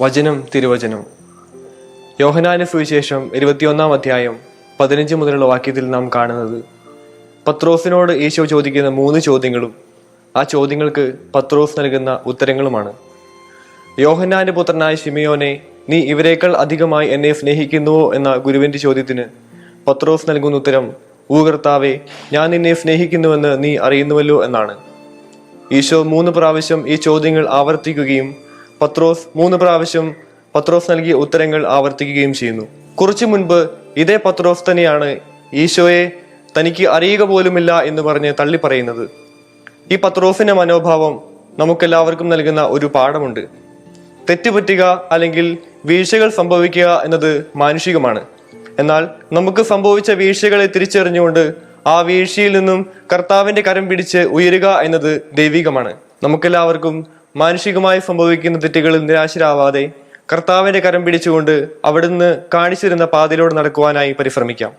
വചനം തിരുവചനം. യോഹന്നാന്റെ സുവിശേഷം 21 അധ്യായം 15 മുതലുള്ള വാക്യത്തിൽ നാം കാണുന്നത് പത്രോസിനോട് ഈശോ ചോദിക്കുന്ന 3 ചോദ്യങ്ങളും ആ ചോദ്യങ്ങൾക്ക് പത്രോസ് നൽകുന്ന ഉത്തരങ്ങളുമാണ്. യോഹന്നാന്റെ പുത്രനായ ശിമിയോനെ, നീ ഇവരേക്കാൾ അധികമായി എന്നെ സ്നേഹിക്കുന്നുവോ എന്ന ഗുരുവിന്റെ ചോദ്യത്തിന് പത്രോസ് നൽകുന്ന ഉത്തരം, "ഊ കർത്താവേ, ഞാൻ നിന്നെ സ്നേഹിക്കുന്നുവെന്ന് നീ അറിയുന്നുവല്ലോ" എന്നാണ്. ഈശോ 3 പ്രാവശ്യം ഈ ചോദ്യങ്ങൾ ആവർത്തിക്കുകയും പത്രോസ് 3 പ്രാവശ്യം പത്രോസ് നൽകിയ ഉത്തരങ്ങൾ ആവർത്തിക്കുകയും ചെയ്യുന്നു. കുറച്ചു മുൻപ് ഇതേ പത്രോസ് തന്നെയാണ് ഈശോയെ തനിക്ക് അറിയുക പോലുമില്ല എന്ന് പറഞ്ഞ് തള്ളി പറയുന്നത്. ഈ പത്രോസിന്റെ മനോഭാവം നമുക്കെല്ലാവർക്കും നൽകുന്ന ഒരു പാഠമുണ്ട്. തെറ്റുപറ്റുക അല്ലെങ്കിൽ വീഴ്ചകൾ സംഭവിക്കുക എന്നത് മാനുഷികമാണ്. എന്നാൽ നമുക്ക് സംഭവിച്ച വീഴ്ചകളെ തിരിച്ചറിഞ്ഞുകൊണ്ട് ആ വീഴ്ചയിൽ നിന്നും കർത്താവിന്റെ കരം പിടിച്ച് ഉയരുക എന്നത് ദൈവികമാണ്. നമുക്കെല്ലാവർക്കും മാനുഷികമായി സംഭവിക്കുന്ന തെറ്റുകളിൽ നിരാശരാവാതെ കർത്താവിന്റെ കരം പിടിച്ചുകൊണ്ട് അവിടുന്ന് കാണിച്ചിരുന്ന പാതയിലൂടെ നടക്കുവാനായി പരിശ്രമിക്കാം.